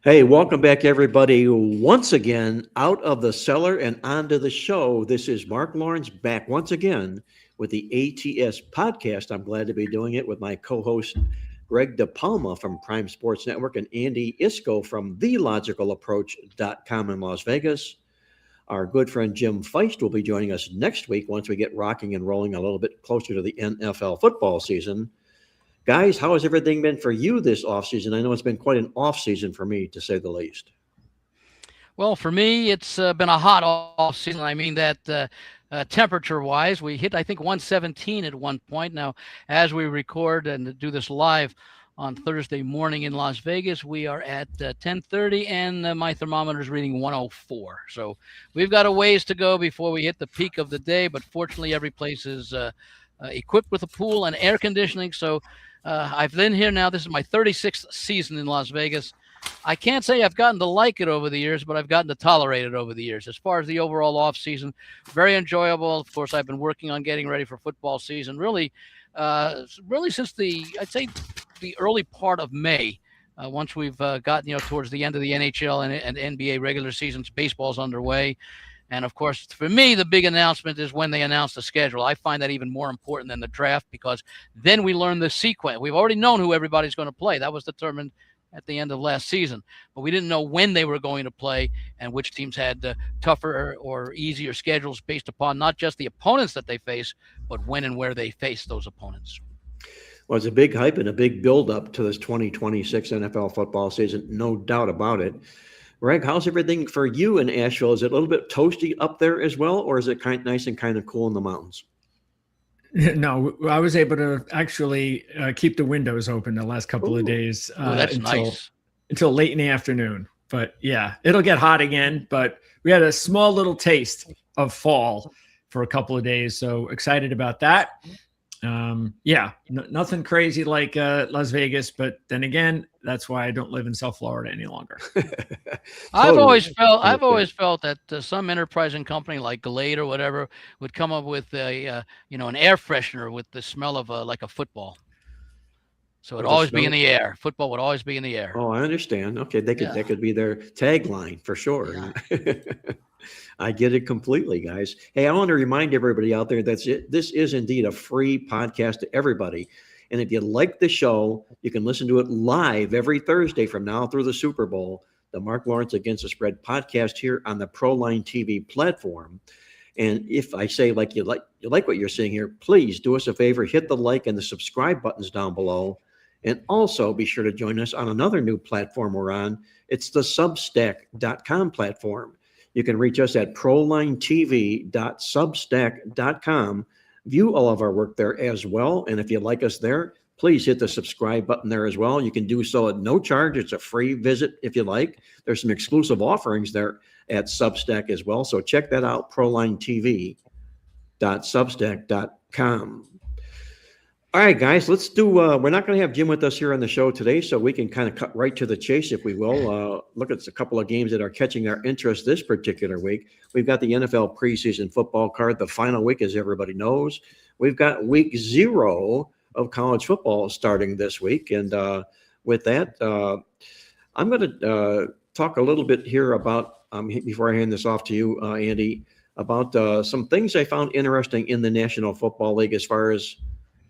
Hey, welcome back, everybody. Once again, out of the cellar and onto the show. This is Marc Lawrence back once again with the ATS podcast. I'm glad to be doing it with my co host, Greg DePalma from Prime Sports Network and Andy Iskoe from TheLogicalApproach.com in Las Vegas. Our good friend Jim Feist will be joining us next week once we get rocking and rolling a little bit closer to the NFL football season. Guys, how has everything been for you this offseason? I know it's been quite an offseason for me, to say the least. Well, for me, it's been a hot off season. I mean that temperature-wise, we hit, I think, 117 at one point. Now, as we record and do this live on Thursday morning in Las Vegas, we are at 10:30, and my thermometer is reading 104. So we've got a ways to go before we hit the peak of the day, but fortunately, every place is equipped with a pool and air conditioning. So I've been here now. This is my 36th season in Las Vegas. I can't say I've gotten to like it over the years, but I've gotten to tolerate it over the years. As far as the overall off season, very enjoyable. Of course, I've been working on getting ready for football season. Really since I'd say the early part of May. Once we've gotten towards the end of the NHL and NBA regular seasons, baseball's underway. And, of course, for me, the big announcement is when they announce the schedule. I find that even more important than the draft because then we learn the sequence. We've already known who everybody's going to play. That was determined at the end of last season. But we didn't know when they were going to play and which teams had tougher or easier schedules based upon not just the opponents that they face, but when and where they face those opponents. Well, it's a big hype and a big build-up to this 2026 NFL football season, no doubt about it. Greg, how's everything for you in Asheville? Is it a little bit toasty up there as well, or is it kind of nice and kind of cool in the mountains? No, I was able to actually keep the windows open the last couple of days until late in the afternoon. But yeah, it'll get hot again. But we had a small little taste of fall for a couple of days, so excited about that. Nothing crazy like Las Vegas, but then again, that's why I don't live in South Florida any longer. I've always felt that some enterprising company like Glade or whatever would come up with an air freshener with the smell of like a football. So it'd always be in the air. Football would always be in the air. Oh, I understand. Okay, that could be their tagline for sure. Yeah. I get it completely, guys. Hey, I want to remind everybody out there that this is indeed a free podcast to everybody. And if you like the show, you can listen to it live every Thursday from now through the Super Bowl, the Marc Lawrence Against the Spread podcast here on the ProLine TV platform. And if I say you like what you're seeing here, please do us a favor, hit the like and the subscribe buttons down below. And also be sure to join us on another new platform we're on. It's the Substack.com platform. You can reach us at prolinetv.substack.com. View all of our work there as well. And if you like us there, please hit the subscribe button there as well. You can do so at no charge. It's a free visit if you like. There's some exclusive offerings there at Substack as well. So check that out, prolinetv.substack.com. All right, guys, let's do we're not going to have Jim with us here on the show today, so we can kind of cut right to the chase, if we will. Look at a couple of games that are catching our interest this particular week. We've got the NFL preseason football card, the final week, as everybody knows. We've got week 0 of college football starting this week. And with that, I'm going to talk a little bit here about, before I hand this off to you, Andy, about some things I found interesting in the National Football League as far as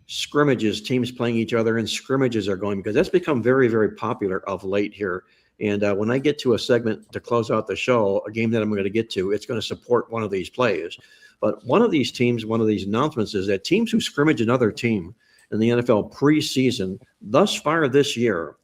scrimmages, teams playing each other and scrimmages are going, because that's become very, very popular of late here. And when I get to a segment to close out the show, a game that I'm going to get to, it's going to support one of these plays. But one of these teams, one of these announcements is that teams who scrimmage another team in the NFL preseason thus far this year,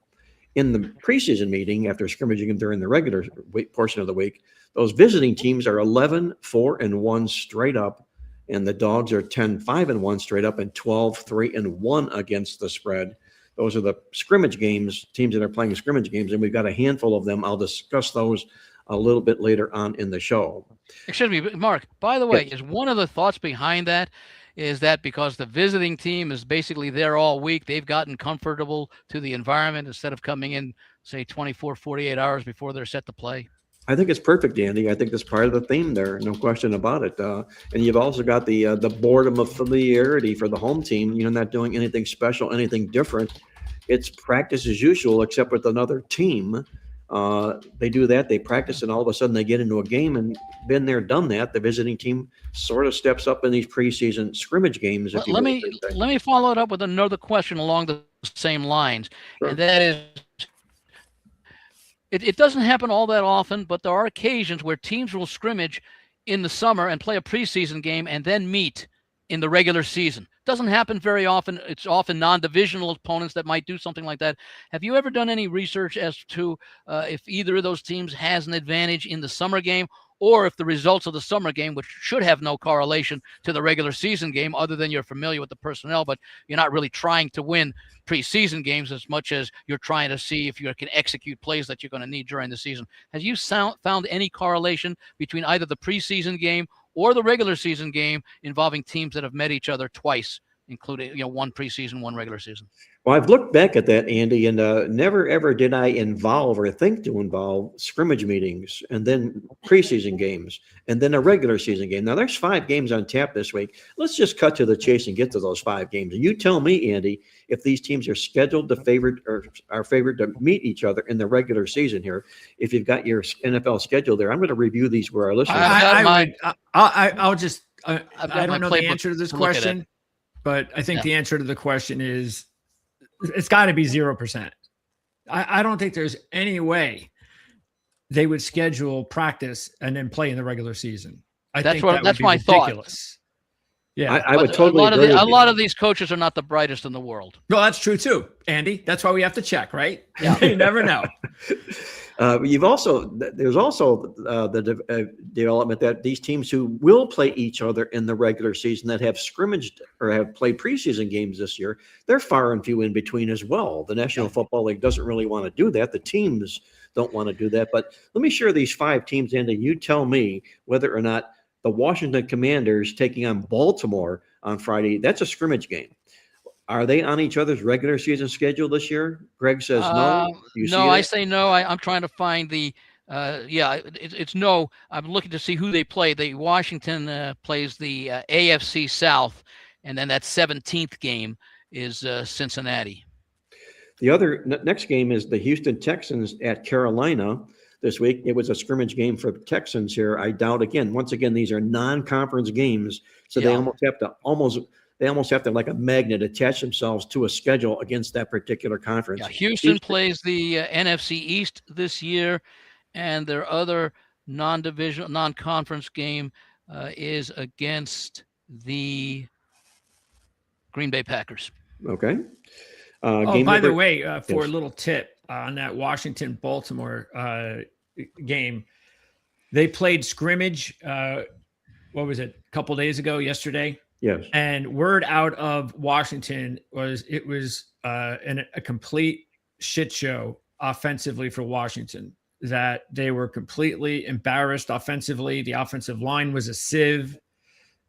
in the preseason meeting after scrimmaging them during the regular portion of the week, those visiting teams are 11-4-1 straight up. And the Dogs are 10-5-1 straight up and 12-3-1 against the spread. Those are the scrimmage games, teams that are playing scrimmage games, and we've got a handful of them. I'll discuss those a little bit later on in the show. Excuse me, Mark, by the way, is one of the thoughts behind that is that because the visiting team is basically there all week, they've gotten comfortable to the environment instead of coming in, say, 24, 48 hours before they're set to play? I think it's perfect, Andy. I think that's part of the theme there, no question about it. And you've also got the boredom of familiarity for the home team. You're not doing anything special, anything different. It's practice as usual, except with another team. They do that, they practice, and all of a sudden they get into a game, and been there, done that. The visiting team sort of steps up in these preseason scrimmage games. If you Let will, me let me follow it up with another question along the same lines, Sure. and that is, it doesn't happen all that often, but there are occasions where teams will scrimmage in the summer and play a preseason game and then meet in the regular season. Doesn't happen very often. It's often non-divisional opponents that might do something like that. Have you ever done any research as to if either of those teams has an advantage in the summer game, or if the results of the summer game, which should have no correlation to the regular season game other than you're familiar with the personnel, but you're not really trying to win preseason games as much as you're trying to see if you can execute plays that you're going to need during the season? Have you found any correlation between either the preseason game or the regular season game involving teams that have met each other twice, including, one preseason, one regular season? Well, I've looked back at that, Andy, and never ever did I involve or think to involve scrimmage meetings and then preseason games and then a regular season game. Now, there's 5 games on tap this week. Let's just cut to the chase and get to those 5 games. And you tell me, Andy, if these teams are scheduled to are favored to meet each other in the regular season here. If you've got your NFL schedule there, I'm going to review these for our listeners. I don't know the answer to this question, but I think the answer to the question is it's got to be 0%. I don't think there's any way they would schedule practice and then play in the regular season. That's my ridiculous. Thought. Yeah, I would totally agree. A lot of these coaches are not the brightest in the world. No, that's true too, Andy. That's why we have to check, right? Yeah. You never know. There's also the development that these teams who will play each other in the regular season that have scrimmaged or have played preseason games this year, they're far and few in between as well. The National Football League doesn't really want to do that. The teams don't want to do that. But let me share these 5 teams, Andy. You tell me whether or not the Washington Commanders taking on Baltimore on Friday, that's a scrimmage game. Are they on each other's regular season schedule this year? Greg says no. No, I say no. I'm trying to find the it's no. I'm looking to see who they play. The Washington plays the AFC South, and then that 17th game is Cincinnati. The other next game is the Houston Texans at Carolina this week. It was a scrimmage game for the Texans here. I doubt once again, these are non-conference games, so they almost have to like a magnet attach themselves to a schedule against that particular conference. Yeah, Houston plays the NFC East this year, and their other non-conference game is against the Green Bay Packers. Okay. By the way, for a little tip on that Washington-Baltimore game, they played scrimmage. What was it? A couple days ago, yesterday. Yes. And word out of Washington was it was a complete shit show offensively for Washington, that they were completely embarrassed offensively. The offensive line was a sieve.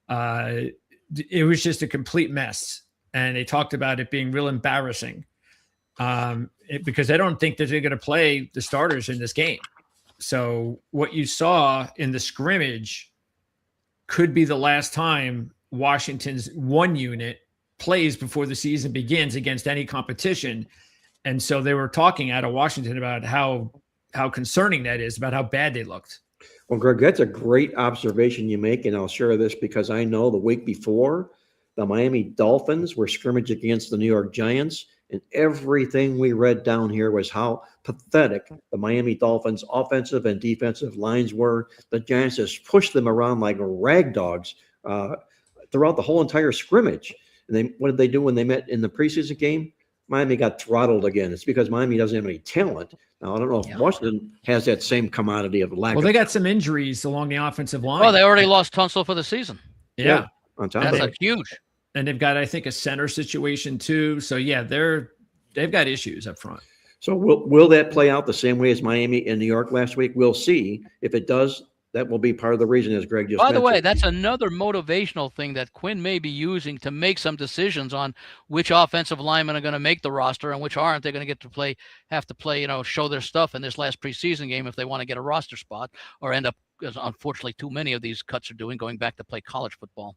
It was just a complete mess. And they talked about it being real embarrassing because they don't think that they're going to play the starters in this game. So what you saw in the scrimmage could be the last time Washington's one unit plays before the season begins against any competition. And so they were talking out of Washington about how concerning that is, about how bad they looked. Well, Greg, that's a great observation you make, and I'll share this because I know the week before the Miami Dolphins were scrimmaging against the New York Giants, and everything we read down here was how pathetic the Miami Dolphins offensive and defensive lines were. The Giants just pushed them around like rag dogs throughout the whole entire scrimmage. And what did they do when they met in the preseason game? Miami got throttled again. It's because Miami doesn't have any talent. Now, I don't know if Washington has that same commodity of lack. Well, they got some injuries along the offensive line. Well, they already lost Tunsil for the season. Yeah. On top That's of it. Huge. And they've got, I think, a center situation too. So yeah, they've got issues up front. So will that play out the same way as Miami and New York last week? We'll see. If it does, that will be part of the reason, as Greg just mentioned. By the way, that's another motivational thing that Quinn may be using to make some decisions on which offensive linemen are going to make the roster and which aren't. They're going to have to play, show their stuff in this last preseason game if they want to get a roster spot, or end up, as unfortunately too many of these cuts are doing, going back to play college football.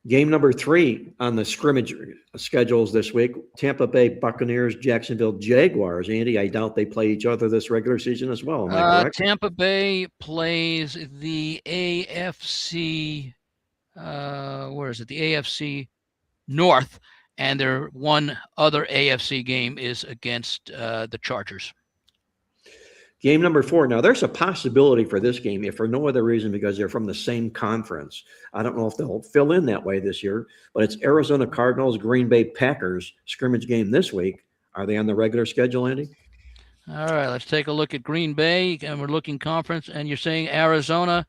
Game number 3 on the scrimmage schedules this week, Tampa Bay Buccaneers, Jacksonville Jaguars. Andy, I doubt they play each other this regular season as well. Am I correct? Tampa Bay plays the AFC, where is it? The AFC North, and their one other AFC game is against the Chargers. Game number 4. Now, there's a possibility for this game, if for no other reason, because they're from the same conference. I don't know if they'll fill in that way this year, but it's Arizona Cardinals, Green Bay Packers scrimmage game this week. Are they on the regular schedule, Andy? All right, let's take a look at Green Bay, and we're looking conference, and you're saying Arizona.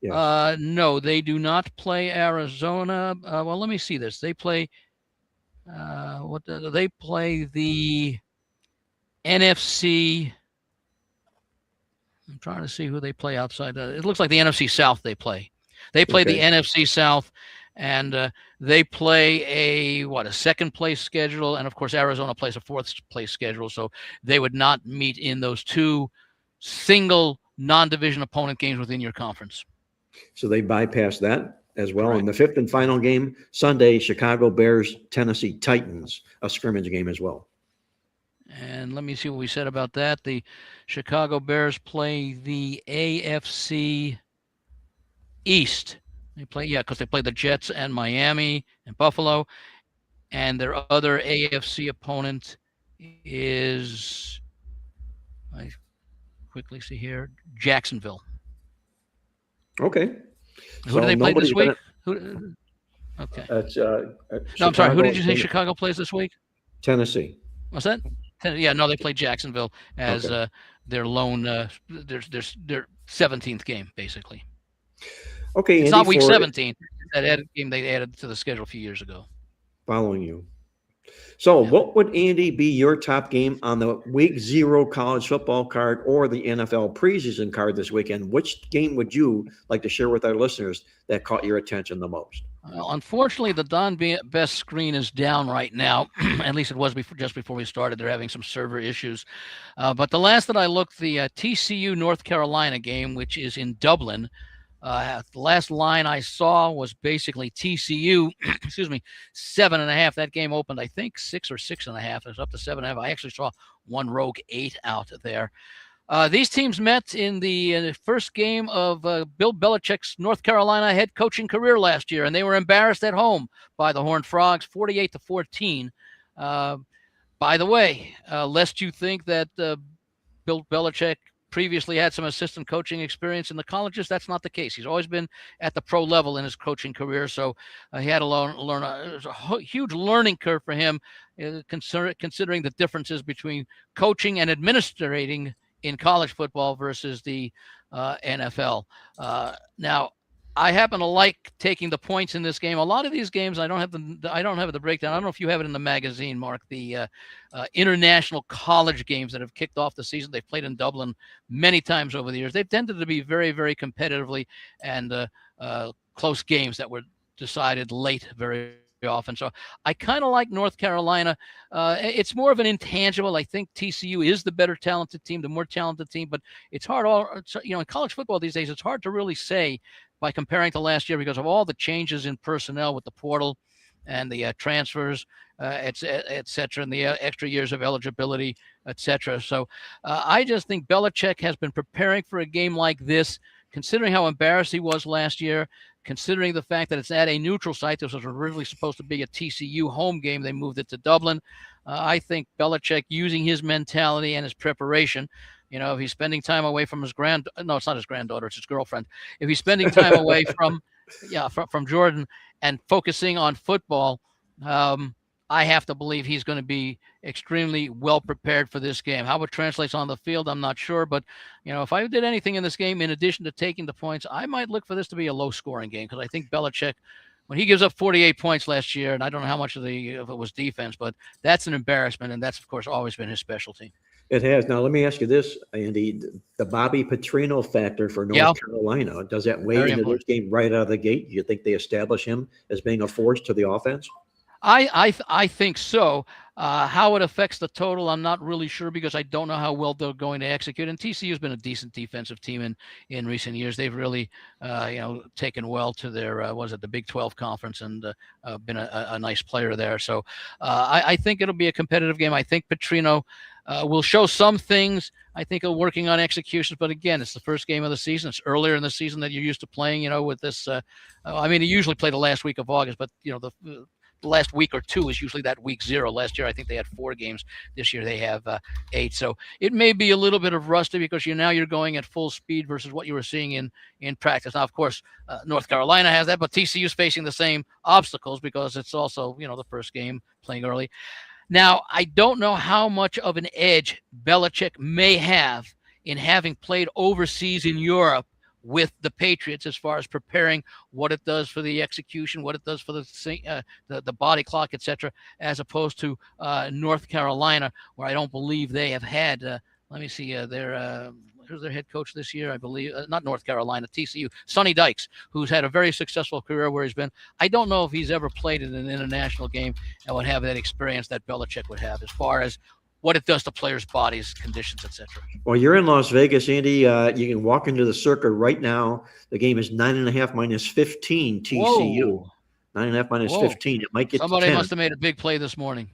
Yes. No, they do not play Arizona. Well, let me see this. They play they play the NFC. I'm trying to see who they play outside. It looks like the NFC South they play. They play the NFC South, and they play a second place schedule, and of course Arizona plays a fourth place schedule, so they would not meet in those 2 single non-division opponent games within your conference. So they bypass that as well. Right. And the 5th and final game, Sunday, Chicago Bears, Tennessee Titans, a scrimmage game as well. And let me see what we said about that. The Chicago Bears play the AFC East. They play, because they play the Jets and Miami and Buffalo. And their other AFC opponent is, I quickly see here, Jacksonville. Okay. Who do they play this week? Okay. No, I'm sorry. Who did you say Chicago plays this week? Tennessee. What's that? Yeah, no, they play Jacksonville as their lone, their 17th game, basically. Okay, it's Andy, not week 17. That game they added to the schedule a few years ago. Following you. So what would, Andy, be your top game on the week 0 college football card or the NFL preseason card this weekend? Which game would you like to share with our listeners that caught your attention the most? Well, unfortunately, the Don Best screen is down right now. At least it was just before we started. They're having some server issues. But the last that I looked, the TCU North Carolina game, which is in Dublin, the last line I saw was basically TCU, 7.5. That game opened, I think, 6 or 6.5. It was up to 7.5. I actually saw one rogue 8 out there. These teams met in the first game of Bill Belichick's North Carolina head coaching career last year, and they were embarrassed at home by the Horned Frogs, 48-14. By the way, lest you think that Bill Belichick previously had some assistant coaching experience in the colleges, that's not the case. He's always been at the pro level in his coaching career, so he had to learn. It was a huge learning curve for him, considering the differences between coaching and administrating in college football versus the NFL. Now, I happen to like taking the points in this game. A lot of these games, I don't have the breakdown. I don't know if you have it in the magazine, Mark. The international college games that have kicked off the season. They've played in Dublin many times over the years. They've tended to be very, very competitively and close games that were decided late very often. So I kind of like North Carolina. It's more of an intangible. I think TCU is the better talented team, the more talented team, but it's hard. In college football these days, it's hard to really say by comparing to last year because of all the changes in personnel with the portal and the transfers, et cetera, and the extra years of eligibility, et cetera. So I just think Belichick has been preparing for a game like this, considering how embarrassed he was last year, considering the fact that it's at a neutral site. This was originally supposed to be a TCU home game. They moved it to Dublin. I think Belichick, using his mentality and his preparation, if he's spending time away from his no, it's not his granddaughter, it's his girlfriend. If he's spending time away from Jordan and focusing on football, I have to believe he's going to be extremely well prepared for this game. How it translates on the field, I'm not sure. But, if I did anything in this game, in addition to taking the points, I might look for this to be a low-scoring game because I think Belichick, when he gives up 48 points last year, and I don't know how much of it was defense, but that's an embarrassment, and that's, of course, always been his specialty. It has. Now, let me ask you this, Andy. The Bobby Petrino factor for North Carolina, does that weigh into this game right out of the gate? Do you think they establish him as being a force to the offense? I think so. How it affects the total, I'm not really sure because I don't know how well they're going to execute. And TCU's been a decent defensive team in recent years. They've really, taken well to their, the Big 12 conference and been a nice player there. So I think it'll be a competitive game. I think Petrino will show some things. I think he'll working on executions, but again, it's the first game of the season. It's earlier in the season that you're used to playing, with this. He usually played the last week of August, but the last week or two is usually that week 0. Last year, I think they had 4 games. This year, they have 8. So it may be a little bit of rusty because you're going at full speed versus what you were seeing in practice. Now, of course, North Carolina has that, but TCU is facing the same obstacles because it's also, the first game playing early. Now, I don't know how much of an edge Belichick may have in having played overseas in Europe with the Patriots as far as preparing what it does for the execution, what it does for the body clock, etc., as opposed to North Carolina, where I don't believe they have had. Let me see. Who's their head coach this year? I believe not North Carolina, TCU. Sonny Dykes, who's had a very successful career where he's been. I don't know if he's ever played in an international game and would have that experience that Belichick would have as far as what it does to players' bodies, conditions, etc. Well, you're in Las Vegas, Andy. You can walk into the circa right now. The game is 9.5 minus 15 TCU. Whoa. 9.5 minus 15. It might get somebody to 10. must have made a big play this morning.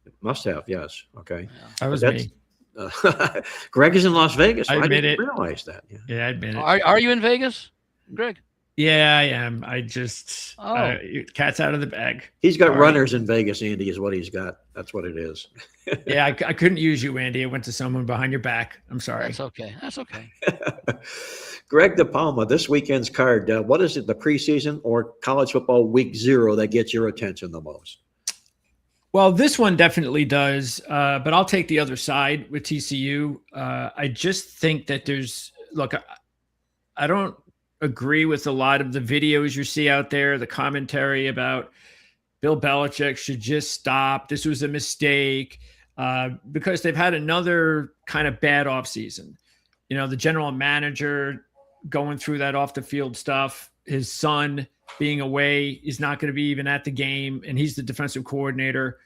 It must have, yes. Okay. Yeah. That was me. Greg is in Las Vegas. I didn't realize that. Yeah, I admit it. Are you in Vegas, Greg? Yeah, I am. I just cat's out of the bag. He's got runners in Vegas, Andy, is what he's got. That's what it is. Yeah, I couldn't use you, Andy. I went to someone behind your back. I'm sorry. That's okay. Greg DePalma, this weekend's card, what is it, the preseason or college football week 0 that gets your attention the most? Well, this one definitely does, but I'll take the other side with TCU. I just think that I don't agree with a lot of the videos you see out there, the commentary about Bill Belichick should just stop. This was a mistake because they've had another kind of bad offseason. The general manager going through that off the field stuff, his son being away, he's not going to be even at the game, and he's the defensive coordinator.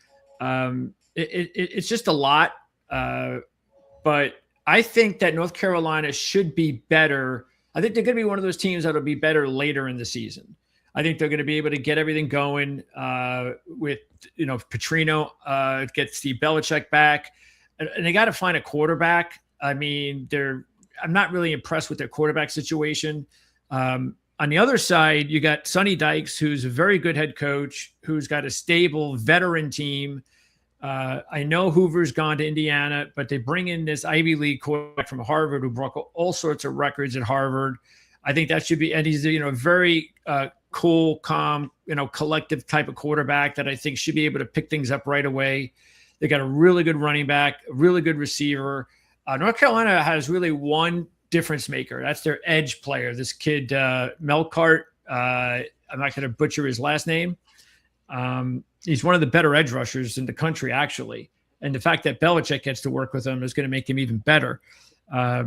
It's just a lot. But I think that North Carolina should be better. I think they're going to be one of those teams that'll be better later in the season. I think they're going to be able to get everything going with, Petrino, get Steve Belichick back. And they got to find a quarterback. I mean, I'm not really impressed with their quarterback situation. On the other side, you got Sonny Dykes, who's a very good head coach, who's got a stable veteran team. I know Hoover's gone to Indiana, but they bring in this Ivy League quarterback from Harvard who broke all sorts of records at Harvard. I think that should be, and he's very cool, calm, collective type of quarterback that I think should be able to pick things up right away. They got a really good running back, a really good receiver. North Carolina has really one difference maker. That's their edge player. This kid, Melcart. I'm not going to butcher his last name. He's one of the better edge rushers in the country, actually. And the fact that Belichick gets to work with him is going to make him even better. I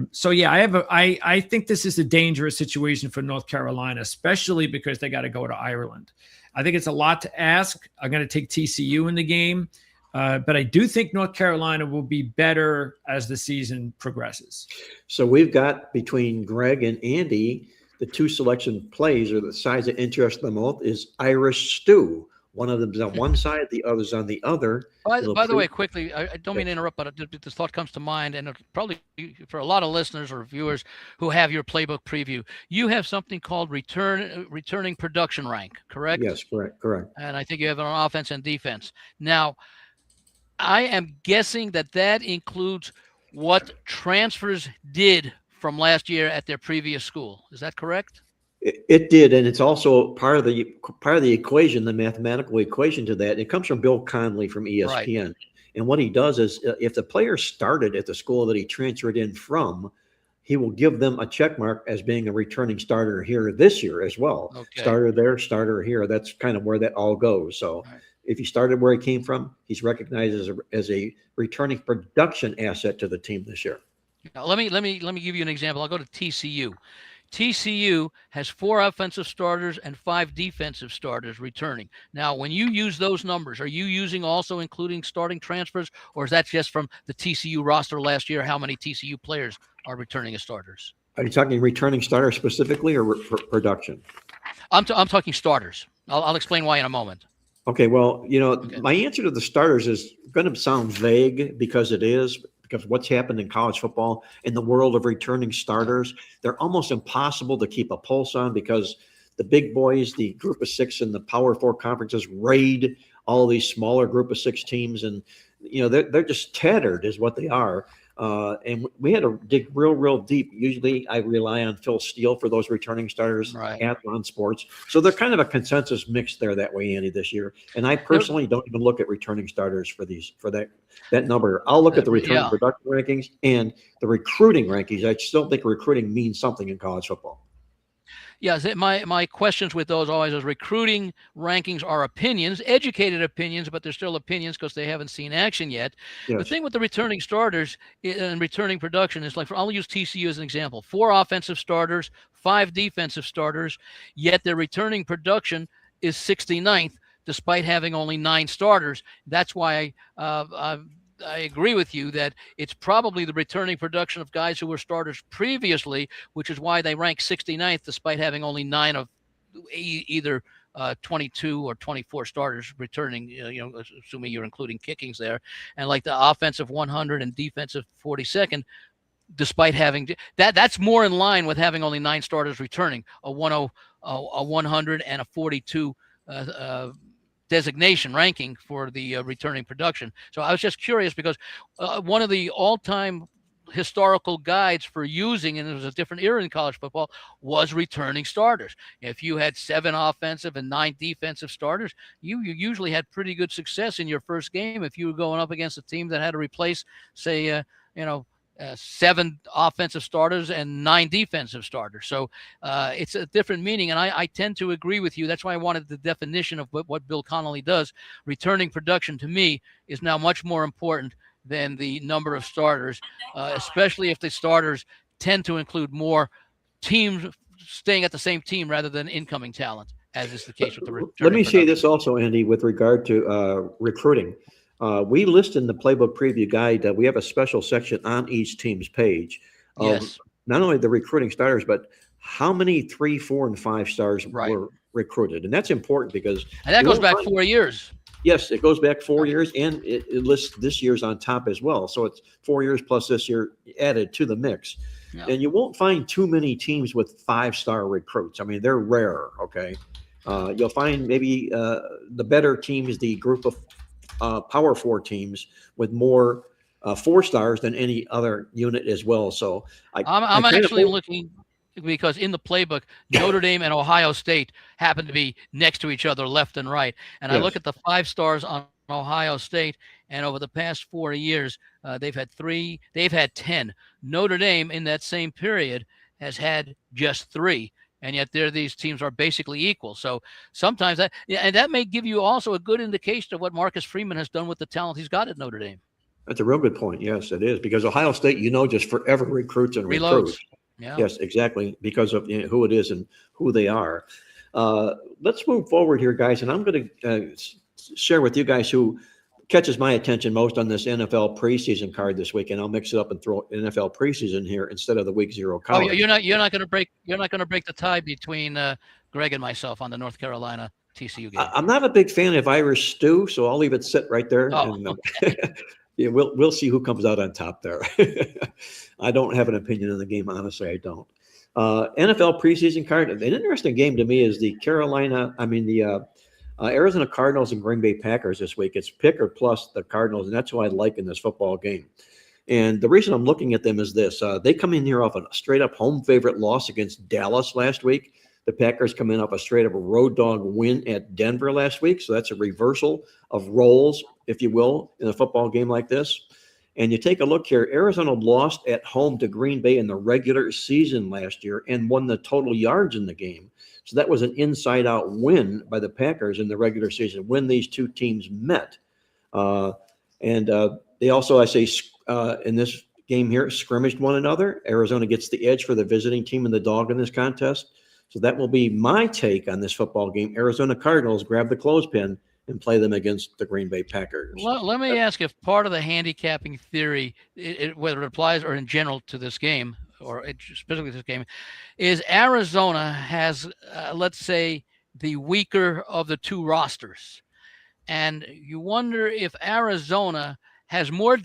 think this is a dangerous situation for North Carolina, especially because they got to go to Ireland. I think it's a lot to ask. I'm going to take TCU in the game. But I do think North Carolina will be better as the season progresses. So we've got between Greg and Andy, the 2 selection plays or the sides that interest them most is Irish stew. One of them's on one side, the other's on the other. By the way, quickly, I don't mean to interrupt, but this thought comes to mind, and it's probably for a lot of listeners or viewers who have your playbook preview. You have something called returning production rank, correct? Yes, correct. And I think you have it on offense and defense. Now, I am guessing that includes what transfers did from last year at their previous school. Is that correct? It did, and it's also part of the equation, the mathematical equation to that. It comes from Bill Conley from ESPN, right. And what he does is, if the player started at the school that he transferred in from, he will give them a check mark as being a returning starter here this year as well. Okay. Starter there, starter here. That's kind of where that all goes. So. Right. If he started where he came from, he's recognized as a returning production asset to the team this year. Now, let me give you an example. I'll go to TCU. TCU has 4 offensive starters and 5 defensive starters returning. Now, when you use those numbers, are you using also including starting transfers, or is that just from the TCU roster last year, how many TCU players are returning as starters? Are you talking returning starters specifically or production? I'm talking starters. I'll explain why in a moment. Okay, well, my answer to the starters is going to sound vague because what's happened in college football in the world of returning starters, they're almost impossible to keep a pulse on because the big boys, the group of 6 and the Power 4 conferences raid all these smaller group of 6 teams, and they're just tattered is what they are. And we had to dig real deep. Usually I rely on Phil Steele for those returning starters at On Sports. So they're kind of a consensus mix there that way, Andy, this year. And I personally don't even look at returning starters for that number. I'll look at the returning production rankings and the recruiting rankings. I still think recruiting means something in college football. Yes, my questions with those always is recruiting rankings are opinions, educated opinions, but they're still opinions because they haven't seen action yet. Yes. The thing with the returning starters and returning production is I'll use TCU as an example. 4 offensive starters, 5 defensive starters, yet their returning production is 69th despite having only 9 starters. That's why I agree with you that it's probably the returning production of guys who were starters previously, which is why they rank 69th despite having only 9 of either 22 or 24 starters returning, assuming you're including kickings there. And like the offensive 100 and defensive 42nd, despite having that's more in line with having only 9 starters returning, a 100 and a 42 designation ranking for the returning production. So I was just curious because one of the all-time historical guides for using, and it was a different era in college football, was returning starters. If you had 7 offensive and 9 defensive starters, you usually had pretty good success in your first game if you were going up against a team that had to replace, say, 7 offensive starters and 9 defensive starters. So it's a different meaning. And I tend to agree with you. That's why I wanted the definition of what Bill Connolly does. Returning production to me is now much more important than the number of starters, especially if the starters tend to include more teams staying at the same team rather than incoming talent, as is the case with the returning Let me production. say this also, Andy, with regard to recruiting. We list in the Playbook Preview Guide that we have a special section on each team's page of not only the recruiting starters, but how many 3, 4, and 5 stars were recruited. And that's important because... And that goes back 4 years. Yes, it goes back 4 years, and it lists this year's on top as well. So it's 4 years plus this year added to the mix. Yeah. And you won't find too many teams with 5-star recruits. I mean, they're rare, okay? You'll find maybe the better teams, the group of Power 4 teams with more 4 stars than any other unit as well. So I'm actually looking because in the playbook, Notre Dame and Ohio State happen to be next to each other, left and right. And I look at the 5 stars on Ohio State, and over the past 4 years, they've had 10. Notre Dame in that same period has had just 3. And yet these teams are basically equal. So sometimes that may give you also a good indication of what Marcus Freeman has done with the talent he's got at Notre Dame. That's a real good point. Yes, it is. Because Ohio State, just forever recruits and recruits. Yeah. Yes, exactly. Because of who it is and who they are. Let's move forward here, guys. And I'm going to share with you guys who catches my attention most on this NFL preseason card this week, and I'll mix it up and throw NFL preseason here instead of the week 0 college. Oh, you're not going to break the tie between Greg and myself on the North Carolina TCU game. I'm not a big fan of Irish stew, so I'll leave it sit right there. Oh, and, okay. we'll see who comes out on top there. I don't have an opinion on the game, honestly. I don't. NFL preseason card. An interesting game to me is the Arizona Cardinals and Green Bay Packers this week. It's pick or plus the Cardinals, and that's who I like in this football game. And the reason I'm looking at them is this. They come in here off a straight-up home favorite loss against Dallas last week. The Packers come in off a straight-up road dog win at Denver last week, so that's a reversal of roles, if you will, in a football game like this. And you take a look here, Arizona lost at home to Green Bay in the regular season last year and won the total yards in the game. So that was an inside-out win by the Packers in the regular season when these two teams met. They also, in this game here scrimmaged one another. Arizona gets the edge for the visiting team and the dog in this contest. So that will be my take on this football game. Arizona Cardinals grab the clothespin and play them against the Green Bay Packers. Let me ask if part of the handicapping theory, whether it applies or in general to this game, or specifically this game, is Arizona has, let's say, the weaker of the two rosters. And you wonder if Arizona has more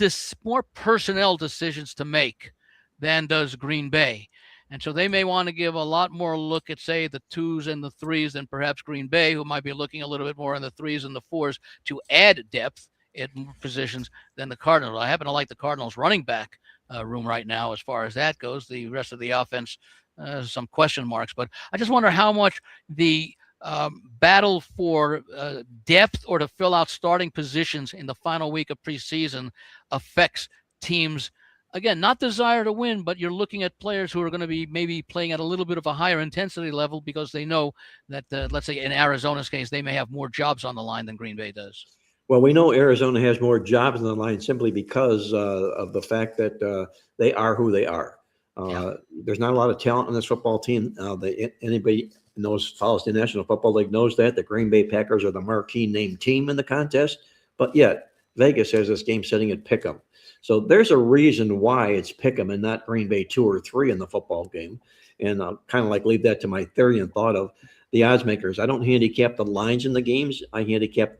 personnel decisions to make than does Green Bay. And so they may want to give a lot more look at, say, the 2s and the 3s than perhaps Green Bay, who might be looking a little bit more on the 3s and the 4s to add depth in positions than the Cardinals. I happen to like the Cardinals running back room right now as far as that goes. The rest of the offense, some question marks. But I just wonder how much the battle for depth or to fill out starting positions in the final week of preseason affects teams. Again, not desire to win, but you're looking at players who are going to be maybe playing at a little bit of a higher intensity level because they know that, let's say in Arizona's case, they may have more jobs on the line than Green Bay does. Well, we know Arizona has more jobs on the line simply because of the fact that they are who they are. There's not a lot of talent on this football team. Anybody knows, follows the National Football League knows that. The Green Bay Packers are the marquee named team in the contest, but yet Vegas has this game sitting at pick'em. So there's a reason why it's pick'em and not Green Bay 2 or 3 in the football game. And I'll kind of like leave that to my theory and thought of the odds makers. I don't handicap the lines in the games. I handicap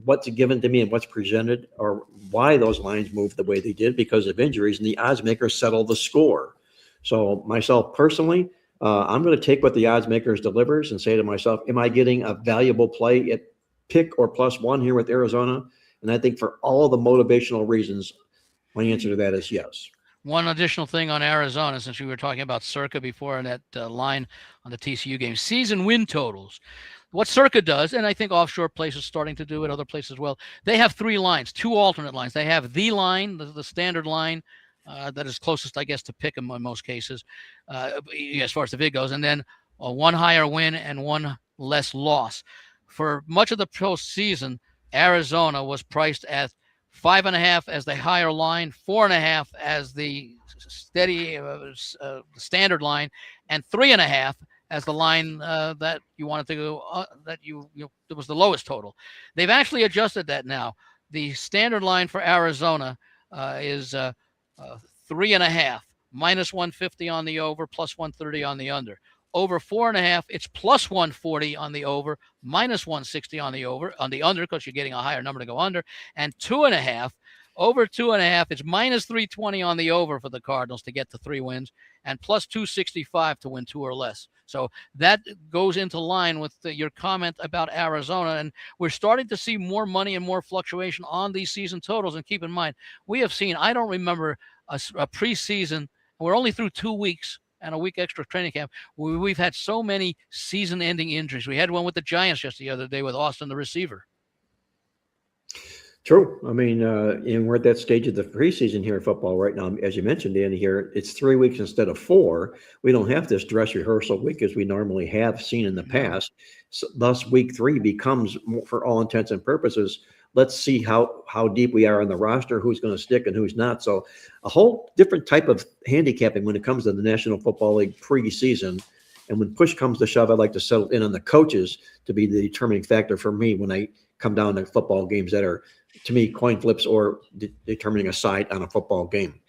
what's given to me and what's presented, or why those lines moved the way they did because of injuries, and the odds makers settle the score. So myself personally, I'm going to take what the odds makers delivers and say to myself, am I getting a valuable play at pick or +1 here with Arizona? And I think for all the motivational reasons, my answer to that is yes. One additional thing on Arizona, since we were talking about Circa before and that line on the TCU game, season win totals. What Circa does, and I think offshore places starting to do it, other places as well, they have 3 lines, 2 alternate lines. They have the line, the standard line, that is closest, I guess, to pick 'em in most cases, as far as the VIG goes, and then 1 higher win and 1 less loss. For much of the postseason, Arizona was priced at 5.5 as the higher line, 4.5 as the steady standard line, and 3.5 as the line that you wanted to go that it was the lowest total. They've actually adjusted that now. The standard line for Arizona is 3.5, -150 on the over, +130 on the under. Over 4.5, it's +140 on the over, -160 on the under, because you're getting a higher number to go under, and 2.5, over 2.5, it's -320 on the over for the Cardinals to get to 3 wins, and +265 to win 2 or less. So that goes into line with your comment about Arizona, and we're starting to see more money and more fluctuation on these season totals. And keep in mind, we have seen, I don't remember a preseason, we're only through 2 weeks and a week extra training camp. We've had so many season-ending injuries. We had one with the Giants just the other day with Austin, the receiver. True. I mean, and we're at that stage of the preseason here in football right now. As you mentioned, Danny, here, it's 3 weeks instead of 4. We don't have this dress rehearsal week as we normally have seen in the past. So, thus, week 3 becomes, for all intents and purposes, let's see how deep we are on the roster, who's going to stick and who's not. So a whole different type of handicapping when it comes to the National Football League preseason. And when push comes to shove, I'd like to settle in on the coaches to be the determining factor for me when I come down to football games that are, to me, coin flips or determining a side on a football game.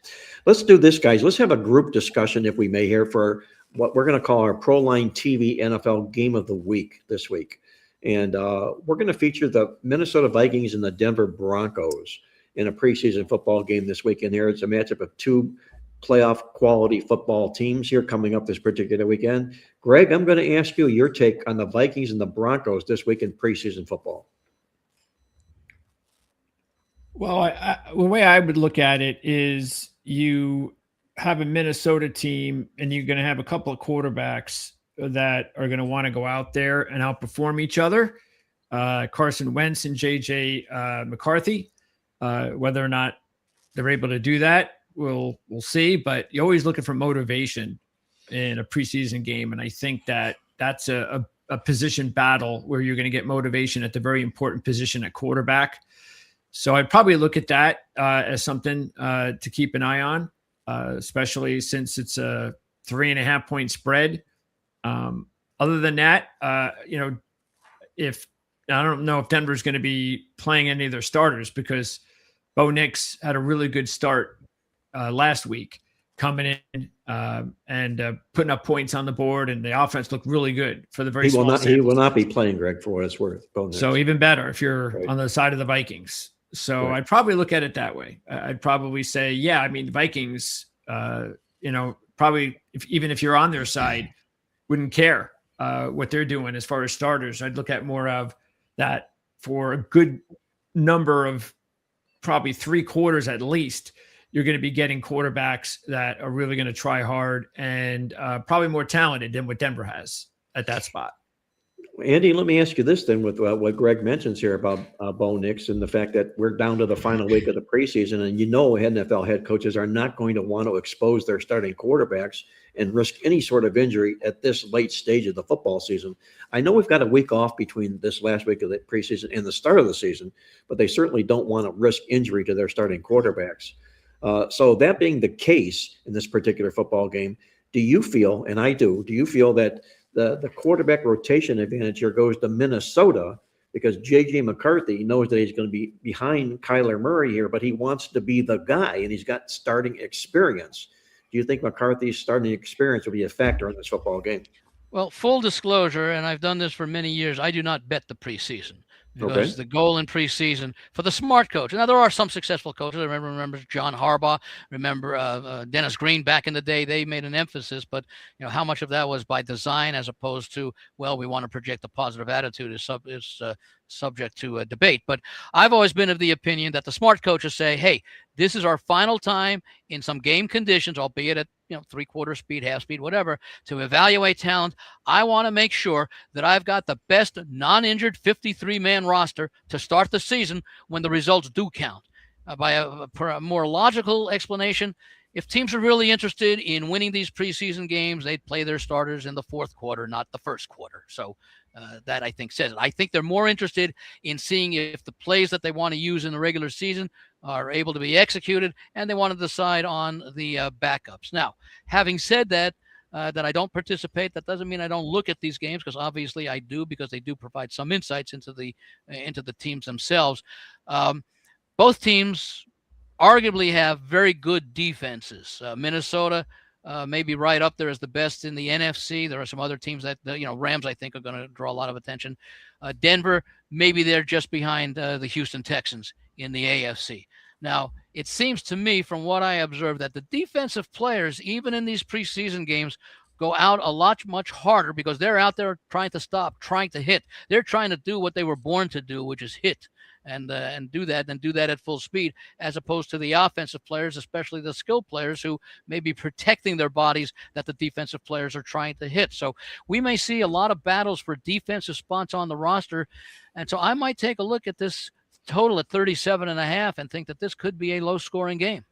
Let's do this, guys. Let's have a group discussion, if we may, here for what we're going to call our ProLine TV NFL Game of the Week this week. And we're going to feature the Minnesota Vikings and the Denver Broncos in a preseason football game this weekend. Here, it's a matchup of 2 playoff quality football teams here coming up this particular weekend. Greg, I'm going to ask you your take on the Vikings and the Broncos this week in preseason football. Well, the way I would look at it is you have a Minnesota team and you're going to have a couple of quarterbacks that are going to want to go out there and outperform each other. Carson Wentz and JJ McCarthy, whether or not they're able to do that, we'll see. But you're always looking for motivation in a preseason game. And I think that's a position battle where you're going to get motivation at the very important position at quarterback. So I'd probably look at that as something to keep an eye on, especially since it's a 3.5 point spread. Other than that, if I don't know if Denver's going to be playing any of their starters, because Bo Nix had a really good start last week, coming in and putting up points on the board, and the offense looked really good for the very He will not be playing, Greg, for what it's worth. Bo Nix. So even better if you're on the side of the Vikings. So I'd probably look at it that way. I'd probably say, yeah, I mean, the Vikings, probably even if you're on their side, wouldn't care what they're doing as far as starters. I'd look at more of that for a good number of probably 3 quarters at least. You're going to be getting quarterbacks that are really going to try hard and probably more talented than what Denver has at that spot. Andy, let me ask you this then with what Greg mentions here about Bo Nix and the fact that we're down to the final week of the preseason, and NFL head coaches are not going to want to expose their starting quarterbacks and risk any sort of injury at this late stage of the football season. I know we've got a week off between this last week of the preseason and the start of the season, but they certainly don't want to risk injury to their starting quarterbacks. So that being the case in this particular football game, do you feel, and I do you feel that the quarterback rotation advantage here goes to Minnesota because J.J. McCarthy knows that he's going to be behind Kyler Murray here, but he wants to be the guy, and he's got starting experience. Do you think McCarthy's starting experience will be a factor in this football game? Well, full disclosure, and I've done this for many years, I do not bet the preseason. Because the goal in preseason for the smart coach. Now, there are some successful coaches. I remember John Harbaugh. Remember Dennis Green back in the day. They made an emphasis, but how much of that was by design as opposed to, well, we want to project a positive attitude is subject to a debate. But I've always been of the opinion that the smart coaches say, hey, this is our final time in some game conditions, albeit at 3/4 speed, half speed, whatever, to evaluate talent. I want to make sure that I've got the best non-injured 53-man roster to start the season when the results do count. By a more logical explanation, if teams are really interested in winning these preseason games, they'd play their starters in the 4th quarter, not the 1st quarter. So that, I think, says it. I think they're more interested in seeing if the plays that they want to use in the regular season are able to be executed, and they want to decide on the backups. Now, having said that, that I don't participate, that doesn't mean I don't look at these games, because obviously I do, because they do provide some insights into the teams themselves. Both teams arguably have very good defenses. Minnesota maybe right up there as the best in the NFC. There are some other teams that, Rams, I think, are going to draw a lot of attention. Denver, maybe they're just behind the Houston Texans in the AFC. Now, it seems to me from what I observed that the defensive players, even in these preseason games, go out a lot much harder because they're out there trying to stop, trying to hit. They're trying to do what they were born to do, which is hit and do that at full speed, as opposed to the offensive players, especially the skilled players who may be protecting their bodies that the defensive players are trying to hit. So we may see a lot of battles for defensive spots on the roster. And so I might take a look at this total at 37.5 and think that this could be a low scoring game.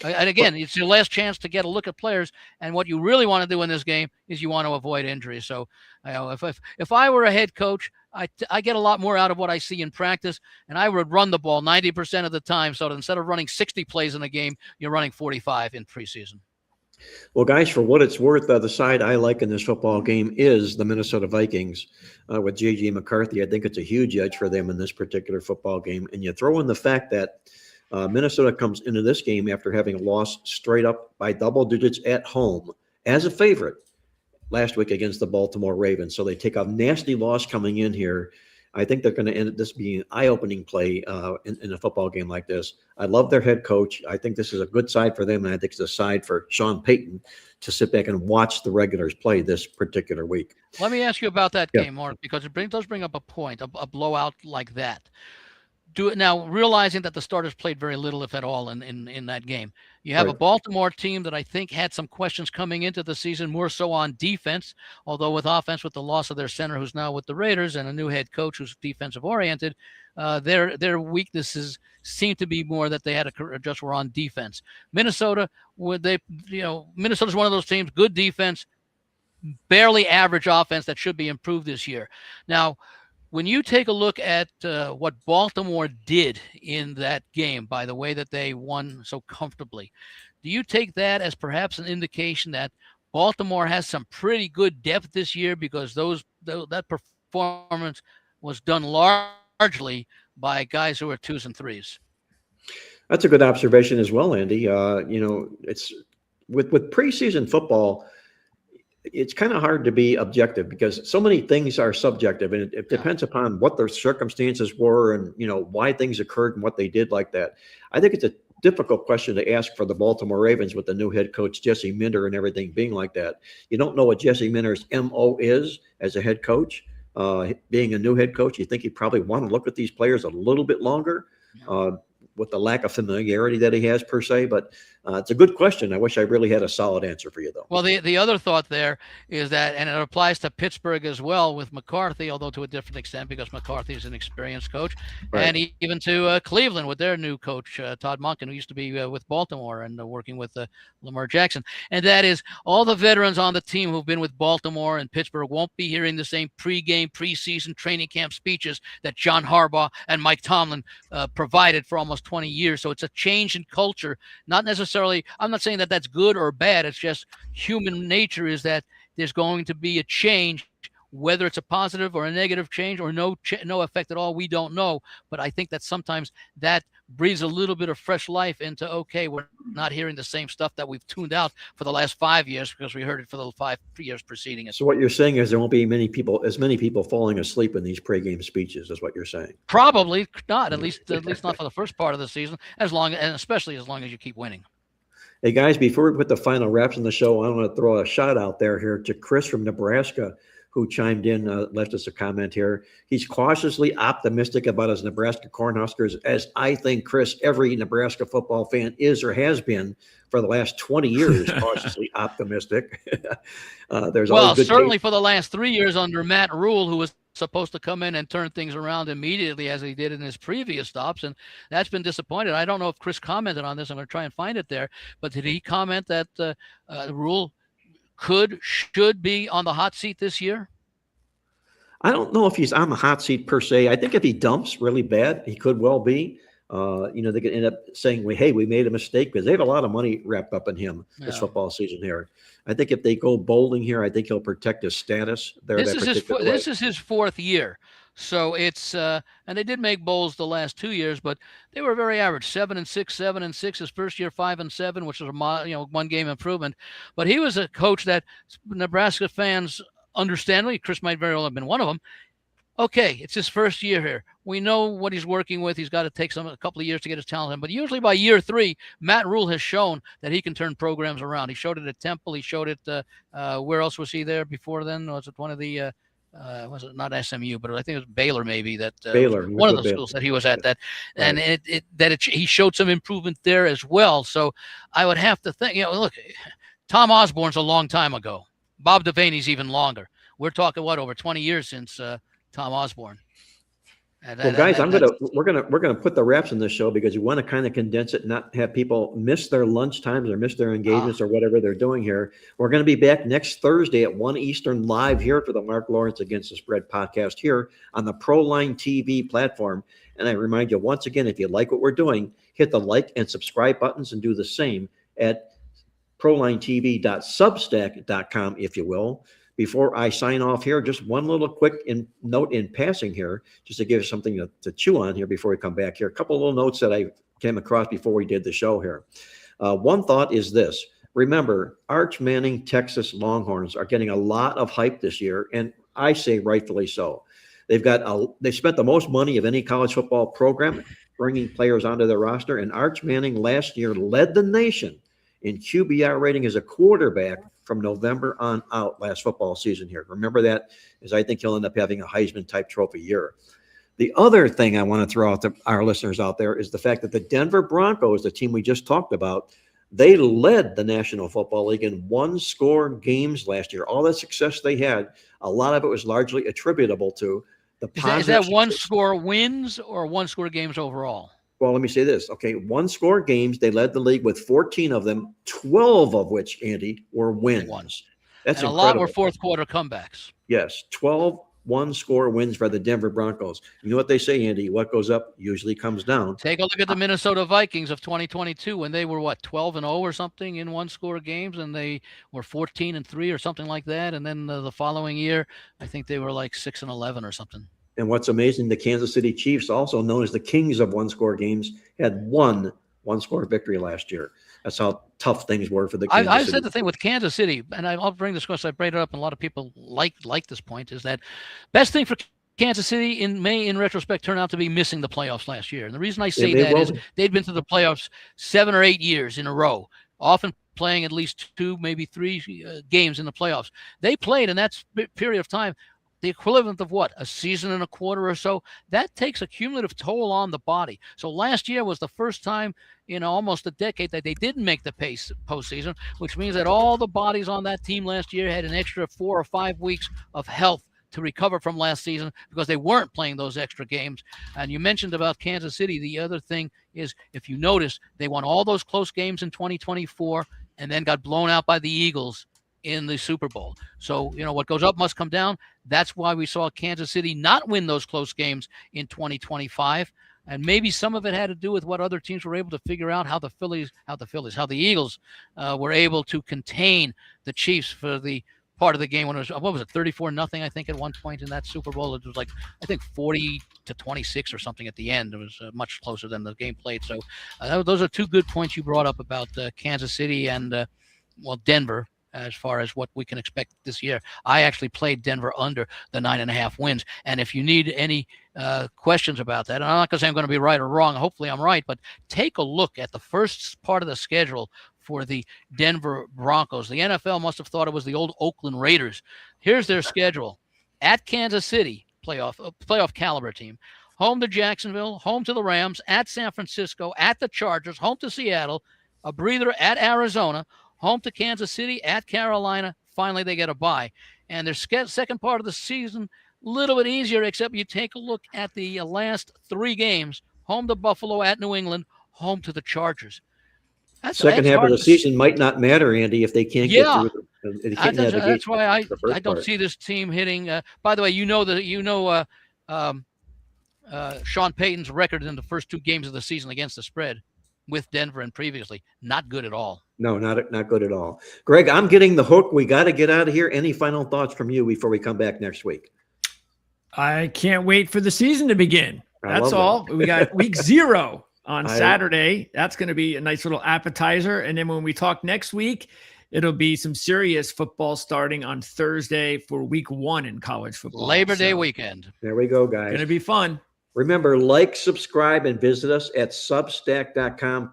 And again, it's your last chance to get a look at players. And what you really want to do in this game is you want to avoid injury. So if I were a head coach, I get a lot more out of what I see in practice, and I would run the ball 90% of the time. So that instead of running 60 plays in a game, you're running 45 in preseason. Well, guys, for what it's worth, the side I like in this football game is the Minnesota Vikings with J.J. McCarthy. I think it's a huge edge for them in this particular football game. And you throw in the fact that Minnesota comes into this game after having lost straight up by double digits at home as a favorite last week against the Baltimore Ravens. So they take a nasty loss coming in here. I think they're going to end up this being an eye-opening play in a football game like this. I love their head coach. I think this is a good side for them, and I think it's a side for Sean Payton to sit back and watch the regulars play this particular week. Let me ask you about that game, Mark, because it does bring up a point, a blowout like that. Do it now, realizing that the starters played very little, if at all, in that game. You have a Baltimore team that I think had some questions coming into the season, more so on defense, although with offense, with the loss of their center, who's now with the Raiders, and a new head coach who's defensive oriented, their weaknesses seem to be more that they had to adjust were on defense. Minnesota, Minnesota's one of those teams, good defense, barely average offense that should be improved this year. Now, When you take a look at what Baltimore did in that game, by the way that they won so comfortably, do you take that as perhaps an indication that Baltimore has some pretty good depth this year, because that performance was done largely by guys who are 2s and 3s? That's a good observation as well, Andy. It's with preseason football, it's kind of hard to be objective because so many things are subjective, and it depends upon what their circumstances were and why things occurred and what they did like that. I think it's a difficult question to ask for the Baltimore Ravens with the new head coach Jesse Minter and everything being like that. You don't know what Jesse Minter's MO is as a head coach. Being a new head coach, you think he'd probably want to look at these players a little bit longer. With the lack of familiarity that he has per se, but it's a good question. I wish I really had a solid answer for you, though. Well, the other thought there is that, and it applies to Pittsburgh as well with McCarthy, although to a different extent because McCarthy is an experienced coach, right. And even to Cleveland with their new coach, Todd Monken, who used to be with Baltimore and working with Lamar Jackson. And that is all the veterans on the team who've been with Baltimore and Pittsburgh won't be hearing the same pregame, preseason training camp speeches that John Harbaugh and Mike Tomlin provided for almost 20 years. So it's a change in culture, not necessarily, I'm not saying that that's good or bad. It's just human nature is that there's going to be a change, whether it's a positive or a negative change or no effect at all. We don't know. But I think that sometimes that breathes a little bit of fresh life into, okay, we're not hearing the same stuff that we've tuned out for the last 5 years because we heard it for the 5 years preceding it. So what you're saying is there won't be as many people falling asleep in these pregame speeches is what you're saying. Probably not, at least not for the first part of the season, and especially as long as you keep winning. Hey guys, before we put the final wraps on the show, I want to throw a shout out there here to Chris from Nebraska, who chimed in, left us a comment here. He's cautiously optimistic about his Nebraska Cornhuskers, as I think, Chris, every Nebraska football fan is or has been for the last 20 years, cautiously optimistic. Certainly for the last 3 years under Matt Rule, who was supposed to come in and turn things around immediately as he did in his previous stops, and that's been disappointed. I don't know if Chris commented on this. I'm going to try and find it there, but did he comment that Rule should be on the hot seat this year? I don't know if he's on the hot seat per se. I think if he dumps really bad, he could well be. They could end up saying, hey, we made a mistake, because they have a lot of money wrapped up in him this football season here. I think if they go bowling here, I think he'll protect his status there. This is his 4th year. So it's and they did make bowls the last 2 years, but they were very average, 7-6, 7-6. His first year, 5-7, which was a 1 game improvement. But he was a coach that Nebraska fans, understandably, Chris might very well have been one of them. Okay, it's his first year here. We know what he's working with. He's got to take a couple of years to get his talent in. But usually by year 3, Matt Rule has shown that he can turn programs around. He showed it at Temple. He showed it. Where else was he there before then? Was it one of the? Was it not SMU, but I think it was Baylor, maybe Baylor, one of the schools that he was at. He showed some improvement there as well. So I would have to think. Look, Tom Osborne's a long time ago. Bob Devaney's even longer. We're talking over 20 years since Tom Osborne. Well, guys, we're gonna put the wraps in this show because you want to kind of condense it, not have people miss their lunch times or miss their engagements or whatever they're doing here. We're going to be back next Thursday at 1 Eastern live here for the Marc Lawrence Against the Spread podcast here on the ProLine TV platform. And I remind you once again, if you like what we're doing, hit the like and subscribe buttons and do the same at prolinetv.substack.com, if you will. Before I sign off here, just one little quick note in passing here, just to give us something to chew on here before we come back here. A couple of little notes that I came across before we did the show here. One thought is this. Remember, Arch Manning Texas Longhorns are getting a lot of hype this year, and I say rightfully so. They've spent the most money of any college football program bringing players onto their roster, and Arch Manning last year led the nation in QBR rating as a quarterback from November on out last football season here. Remember that, as I think he'll end up having a Heisman-type trophy year. The other thing I want to throw out to our listeners out there is the fact that the Denver Broncos, the team we just talked about, they led the National Football League in 1-score games last year. All that success they had, a lot of it was largely attributable to the positive. Is that 1-score wins or 1-score games overall? Well, let me say this. Okay, 1-score games, they led the league with 14 of them, 12 of which, Andy, were wins. That's and a lot were fourth quarter comebacks. Yes, 12 one-score wins for the Denver Broncos. You know what they say, Andy? What goes up usually comes down. Take a look at the Minnesota Vikings of 2022 when they were, 12-0 or something in one-score games, and they were 14-3 or something like that. And then the following year, I think they were like 6-11 or something. And what's amazing, the Kansas City Chiefs, also known as the kings of one-score games, had one-score victory last year. That's how tough things were for the Kansas City. I said the thing with Kansas City, and I'll bring this question. I brought it up, and a lot of people like this point, is that best thing for Kansas City may, in retrospect, turn out to be missing the playoffs last year. And the reason I say that is they'd been to the playoffs 7 or 8 years in a row, often playing at least 2, maybe 3 games in the playoffs. They played in that period of time the equivalent of a season and a quarter or so. That takes a cumulative toll on the body. So last year was the first time in almost a decade that they didn't make the postseason, which means that all the bodies on that team last year had an extra 4 or 5 weeks of health to recover from last season because they weren't playing those extra games. And you mentioned about Kansas City. The other thing is, if you notice, they won all those close games in 2024 and then got blown out by the Eagles in the Super Bowl. So, what goes up must come down. That's why we saw Kansas City not win those close games in 2025. And maybe some of it had to do with what other teams were able to figure out, how the Eagles were able to contain the Chiefs for the part of the game when it was, 34-0, I think, at one point in that Super Bowl. It was like, I think 40-26 or something at the end. It was much closer than the game played. So those are 2 good points you brought up about Kansas City and, Denver, as far as what we can expect this year. I actually played Denver under the 9.5 wins. And if you need any questions about that, and I'm not going to say I'm going to be right or wrong. Hopefully I'm right, but take a look at the first part of the schedule for the Denver Broncos. The NFL must have thought it was the old Oakland Raiders. Here's their schedule. At Kansas City, playoff caliber team. Home to Jacksonville, home to the Rams, at San Francisco, at the Chargers, home to Seattle, a breather at Arizona, home to Kansas City, at Carolina. Finally, they get a bye. And their second part of the season, a little bit easier, except you take a look at the last 3 games. Home to Buffalo, at New England, home to the Chargers. Second half of the season might not matter, Andy, if they can't get through it. That's why I don't see this team hitting. By the way, Sean Payton's record in the first 2 games of the season against the spread with Denver and previously, not good at all. No, not good at all. Greg, I'm getting the hook. We got to get out of here. Any final thoughts from you before we come back next week? I can't wait for the season to begin. That's all. We got week 0 on Saturday. That's going to be a nice little appetizer. And then when we talk next week, it'll be some serious football starting on Thursday for week 1 in college football. Labor Day weekend. There we go, guys. Going to be fun. Remember, subscribe, and visit us at substack.com,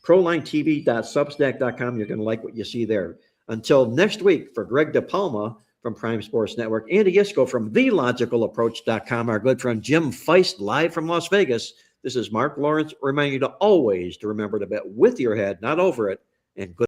prolinetv.substack.com. You're going to like what you see there. Until next week, for Greg DePalma from Prime Sports Network, Andy Iskoe from TheLogicalApproach.com, our good friend Jim Feist live from Las Vegas. This is Marc Lawrence reminding you to always remember to bet with your head, not over it, and good.